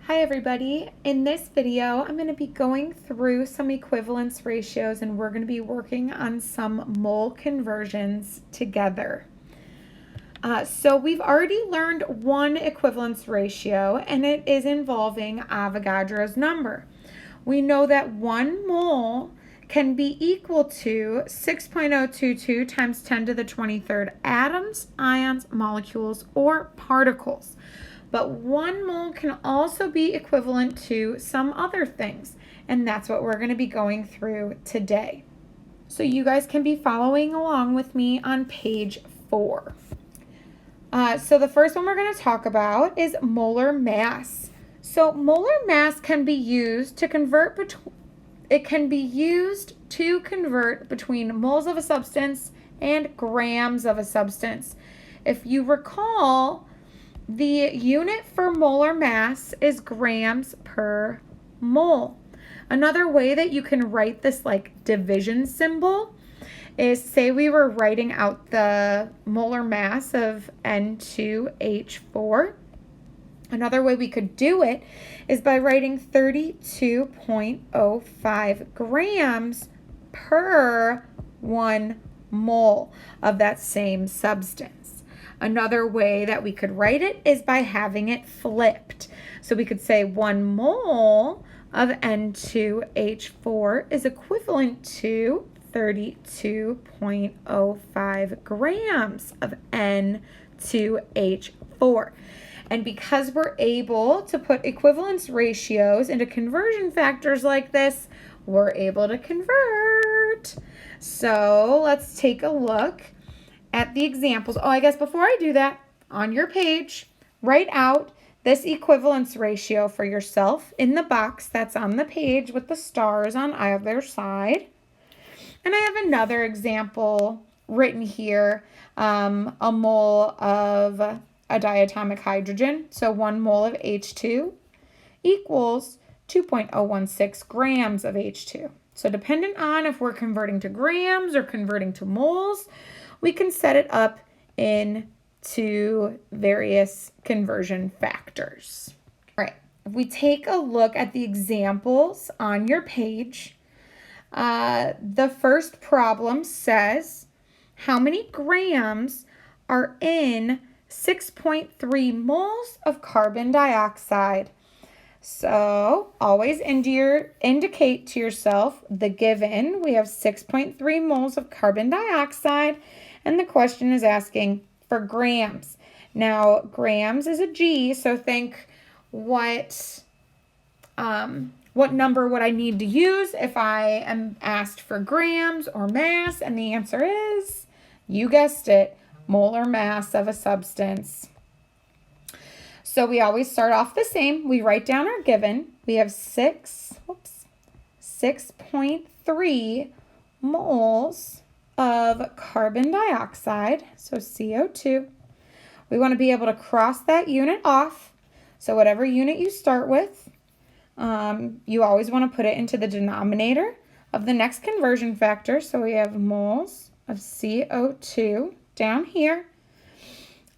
Hi everybody. In this video, I'm going to be going through some equivalence ratios and we're going to be working on some mole conversions together. So we've already learned one equivalence ratio and it is involving Avogadro's number. We know that 1 mole can be equal to 6.022 times 10 to the 23rd atoms, ions, molecules, or particles. But 1 mole can also be equivalent to some other things, and that's what we're going to be going through today. So you guys can be following along with me on page 4. So the first one we're going to talk about is molar mass. So molar mass can be used to convert between moles of a substance and grams of a substance. If you recall, the unit for molar mass is grams per mole. Another way that you can write this like division symbol is, say we were writing out the molar mass of N2H4. Another way we could do it is by writing 32.05 grams per 1 mole of that same substance. Another way that we could write it is by having it flipped. So we could say 1 mole of N2H4 is equivalent to 32.05 grams of N2H4. And because we're able to put equivalence ratios into conversion factors like this, we're able to convert. So let's take a look at the examples. Oh, I guess before I do that, on your page, write out this equivalence ratio for yourself in the box that's on the page with the stars on either side. And I have another example written here, a mole of a diatomic hydrogen. So 1 mole of H2 equals 2.016 grams of H2. So dependent on if we're converting to grams or converting to moles, we can set it up into various conversion factors. All right, if we take a look at the examples on your page, the first problem says, how many grams are in 6.3 moles of carbon dioxide? So always indicate to yourself the given. We have 6.3 moles of carbon dioxide, and the question is asking for grams. Now, grams is a G, so think what number would I need to use if I am asked for grams or mass? And the answer is, you guessed it, molar mass of a substance. So we always start off the same. We write down our given. We have 6.3 moles of carbon dioxide, so CO2. We want to be able to cross that unit off. So whatever unit you start with, you always want to put it into the denominator of the next conversion factor. So we have moles of CO2 down here.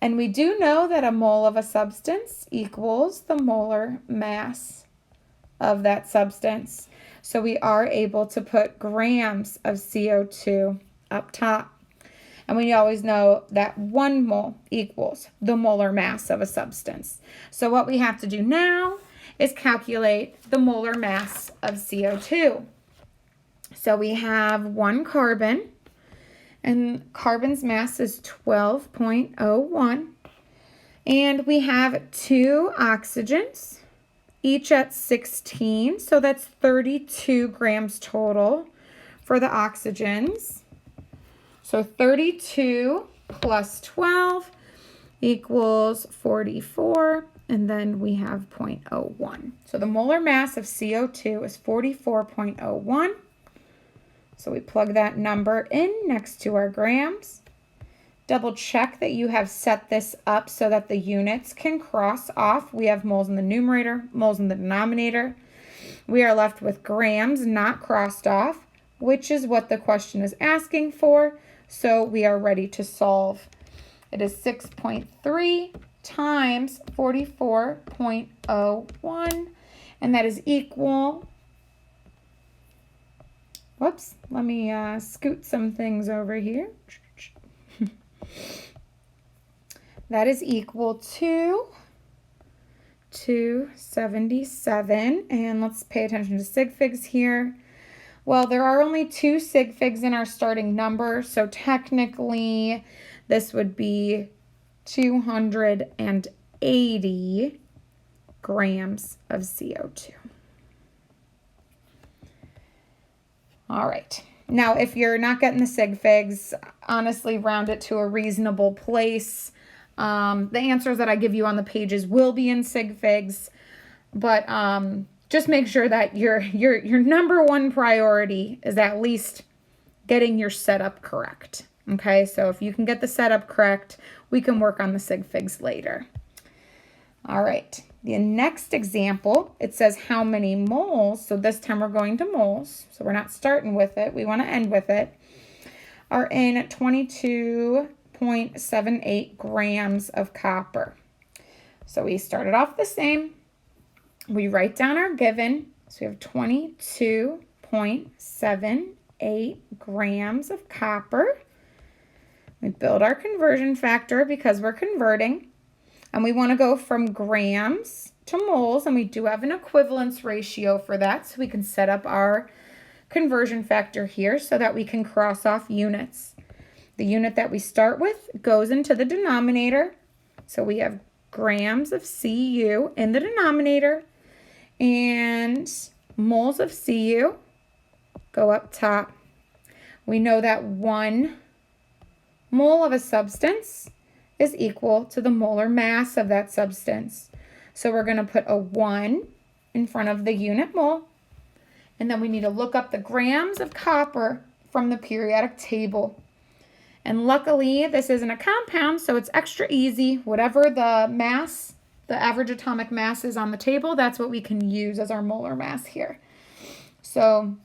And we do know that a mole of a substance equals the molar mass of that substance. So we are able to put grams of CO2 up top. And we always know that 1 mole equals the molar mass of a substance. So what we have to do now is calculate the molar mass of CO2. So we have 1 carbon, and carbon's mass is 12.01. And we have 2 oxygens, each at 16. So that's 32 grams total for the oxygens. So 32 plus 12 equals 44. And then we have 0.01. So the molar mass of CO2 is 44.01. So we plug that number in next to our grams. Double check that you have set this up so that the units can cross off. We have moles in the numerator, moles in the denominator. We are left with grams not crossed off, which is what the question is asking for. So we are ready to solve. It is 6.3 times 44.01, and that is equal, whoops, let me scoot some things over here. That is equal to 277, and let's pay attention to sig figs here. Well, there are only 2 sig figs in our starting number, so technically this would be 280 grams of CO2. All right. Now, if you're not getting the sig figs, honestly, round it to a reasonable place. The answers that I give you on the pages will be in sig figs, but just make sure that your number one priority is at least getting your setup correct. Okay, so if you can get the setup correct, we can work on the sig figs later. All right, the next example, it says how many moles, so this time we're going to moles, so we're not starting with it, we want to end with it, are in 22.78 grams of copper. So we started off the same. We write down our given. So we have 22.78 grams of copper. We build our conversion factor because we're converting. And we want to go from grams to moles. And we do have an equivalence ratio for that. So we can set up our conversion factor here so that we can cross off units. The unit that we start with goes into the denominator. So we have grams of Cu in the denominator, and moles of Cu go up top. We know that 1 mole of a substance is equal to the molar mass of that substance. So we're going to put a 1 in front of the unit mole, and then we need to look up the grams of copper from the periodic table. And luckily, this isn't a compound, so it's extra easy. Whatever the mass, the average atomic mass is on the table, that's what we can use as our molar mass here. So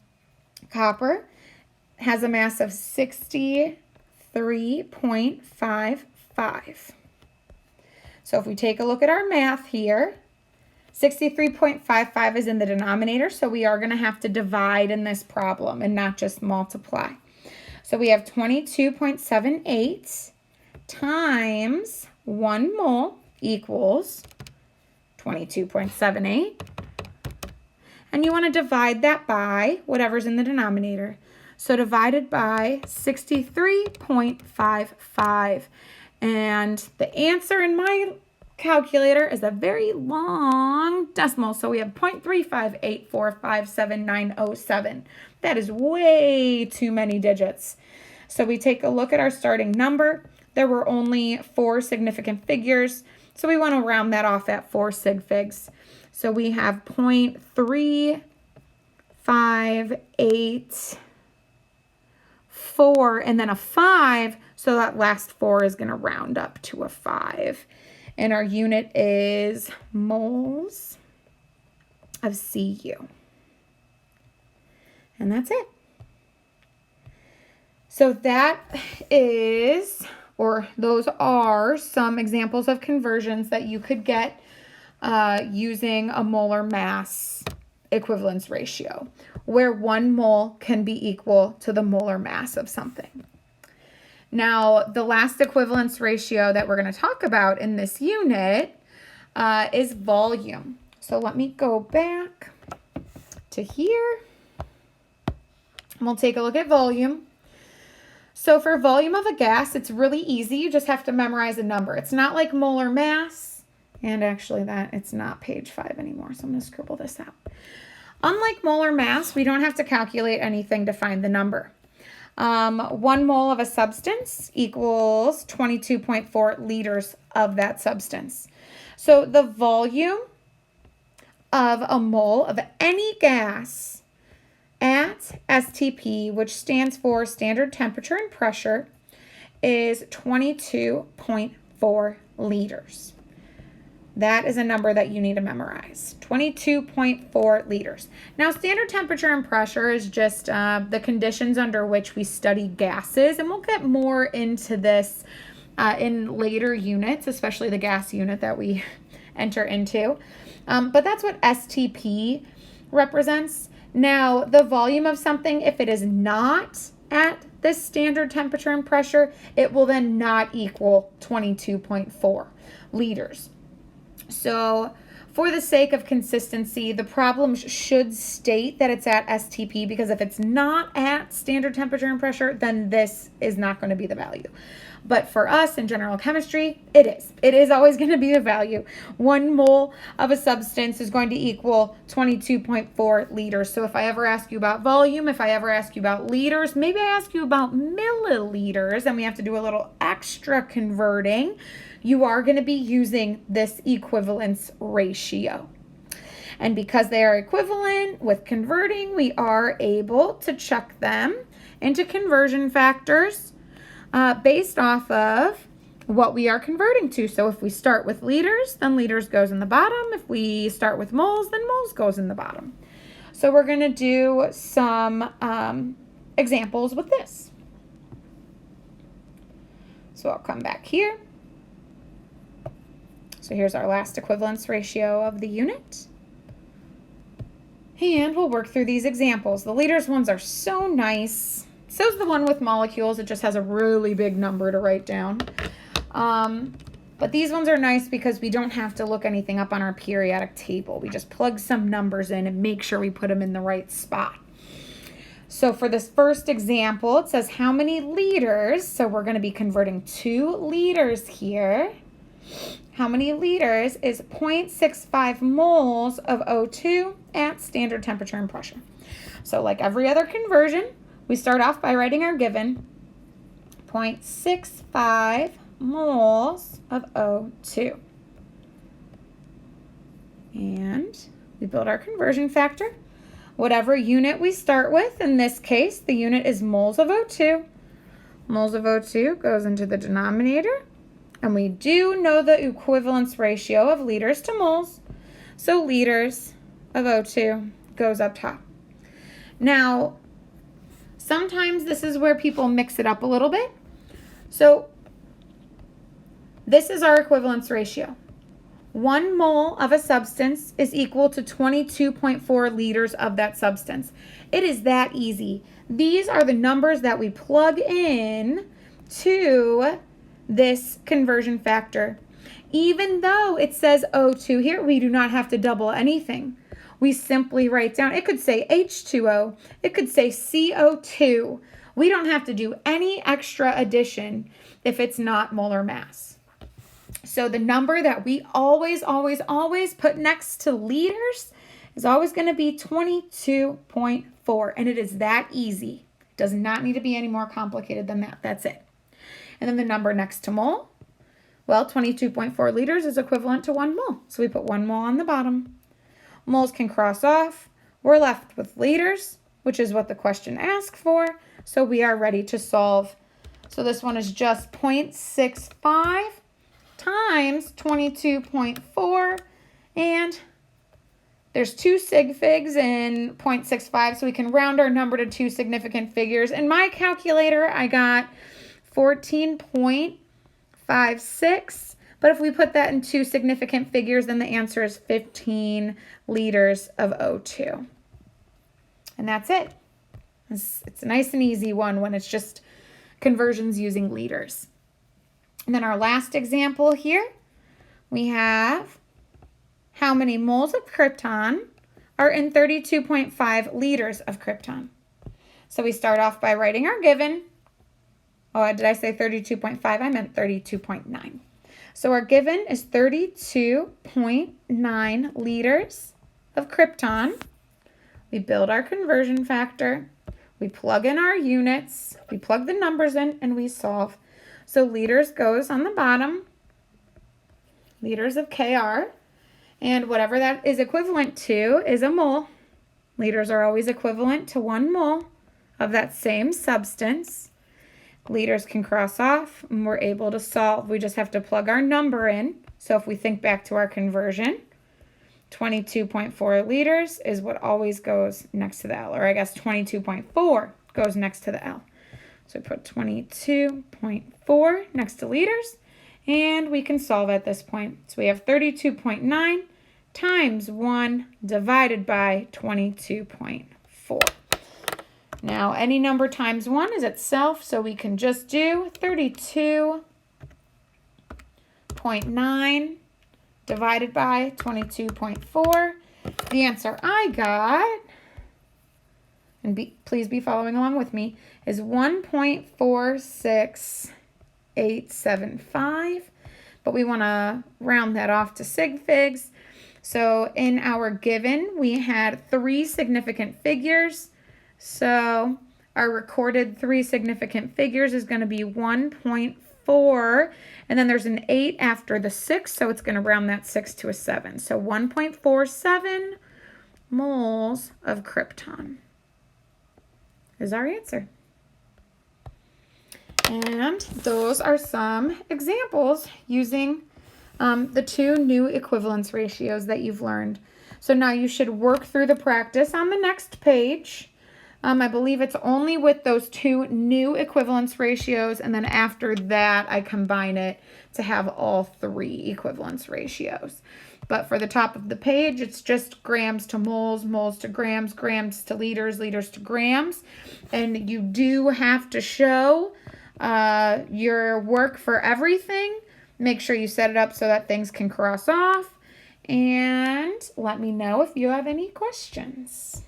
copper has a mass of 63.55. So if we take a look at our math here, 63.55 is in the denominator, so we are going to have to divide in this problem and not just multiply. So we have 22.78 times 1 mole equals 22.78. And you want to divide that by whatever's in the denominator. So divided by 63.55. And the answer in my calculator is a very long decimal. So we have 0.358457907. That is way too many digits. So we take a look at our starting number. There were only 4 significant figures, so we want to round that off at 4 sig figs. So we have 0.358 and then a 5, so that last 4 is going to round up to a 5. And our unit is moles of Cu. And that's it. So that is, or those are some examples of conversions that you could get using a molar mass equivalence ratio, where 1 mole can be equal to the molar mass of something. Now, the last equivalence ratio that we're going to talk about in this unit is volume. So let me go back to here. We'll take a look at volume. So for volume of a gas, it's really easy. You just have to memorize a number. It's not like molar mass. And actually it's not page 5 anymore, so I'm going to scribble this out. Unlike molar mass, we don't have to calculate anything to find the number. 1 mole of a substance equals 22.4 liters of that substance. So the volume of a mole of any gas at STP, which stands for standard temperature and pressure, is 22.4 liters. That is a number that you need to memorize, 22.4 liters. Now, standard temperature and pressure is just the conditions under which we study gases, and we'll get more into this in later units, especially the gas unit that we enter into. But that's what STP represents. Now, the volume of something, if it is not at this standard temperature and pressure, it will then not equal 22.4 liters. So for the sake of consistency, the problem should state that it's at STP, because if it's not at standard temperature and pressure, then this is not going to be the value. But for us in general chemistry, it is. It is always going to be a value. 1 mole of a substance is going to equal 22.4 liters. So if I ever ask you about volume, if I ever ask you about liters, maybe I ask you about milliliters, and we have to do a little extra converting, you are going to be using this equivalence ratio. And because they are equivalent with converting, we are able to check them into conversion factors based off of what we are converting to. So if we start with liters, then liters goes in the bottom. If we start with moles, then moles goes in the bottom. So we're going to do some examples with this. So I'll come back here. So here's our last equivalence ratio of the unit. And we'll work through these examples. The liters ones are so nice. So's the one with molecules. It just has a really big number to write down. But these ones are nice because we don't have to look anything up on our periodic table. We just plug some numbers in and make sure we put them in the right spot. So for this first example, it says how many liters. So we're going to be converting 2 liters here. How many liters is 0.65 moles of O2 at standard temperature and pressure? So like every other conversion, we start off by writing our given, 0.65 moles of O2. And we build our conversion factor. Whatever unit we start with, in this case, the unit is moles of O2. Moles of O2 goes into the denominator. And we do know the equivalence ratio of liters to moles. So liters of O2 goes up top. Now, sometimes this is where people mix it up a little bit. So this is our equivalence ratio. 1 mole of a substance is equal to 22.4 liters of that substance. It is that easy. These are the numbers that we plug in to this conversion factor. Even though it says O2 here, we do not have to double anything. We simply write down, it could say H2O, it could say CO2. We don't have to do any extra addition if it's not molar mass. So the number that we always put next to liters is always going to be 22.4, and it is that easy. It does not need to be any more complicated than that. That's it. And then the number next to mole, well, 22.4 liters is equivalent to 1 mole. So we put 1 mole on the bottom. Moles can cross off. We're left with liters, which is what the question asked for. So we are ready to solve. So this one is just 0.65 times 22.4. And there's 2 sig figs in 0.65. So we can round our number to 2 significant figures. In my calculator, I got 14.56, but if we put that in 2 significant figures, then the answer is 15 liters of O2. And that's it. It's a nice and easy one when it's just conversions using liters. And then our last example here, we have how many moles of krypton are in 32.5 liters of krypton. So we start off by writing our given. Oh, did I say 32.5? I meant 32.9. So our given is 32.9 liters of krypton. We build our conversion factor. We plug in our units. We plug the numbers in and we solve. So liters goes on the bottom. Liters of Kr. And whatever that is equivalent to is a mole. Liters are always equivalent to 1 mole of that same substance. Liters can cross off and we're able to solve. We just have to plug our number in. So if we think back to our conversion, 22.4 liters is what always goes next to the L, or I guess 22.4 goes next to the L. So we put 22.4 next to liters, and we can solve at this point. So we have 32.9 times 1 divided by 22.4. Now, any number times 1 is itself, so we can just do 32.9 divided by 22.4. The answer I got, and please be following along with me, is 1.46875. But we want to round that off to sig figs. So in our given, we had 3 significant figures. So our recorded 3 significant figures is going to be 1.4, and then there's an 8 after the 6, so it's going to round that 6 to a 7. So 1.47 moles of krypton is our answer. And those are some examples using the 2 new equivalence ratios that you've learned. So now you should work through the practice on the next page. I believe it's only with those 2 new equivalence ratios, and then after that I combine it to have all 3 equivalence ratios. But for the top of the page, it's just grams to moles, moles to grams, grams to liters, liters to grams. And you do have to show your work for everything. Make sure you set it up so that things can cross off. And let me know if you have any questions.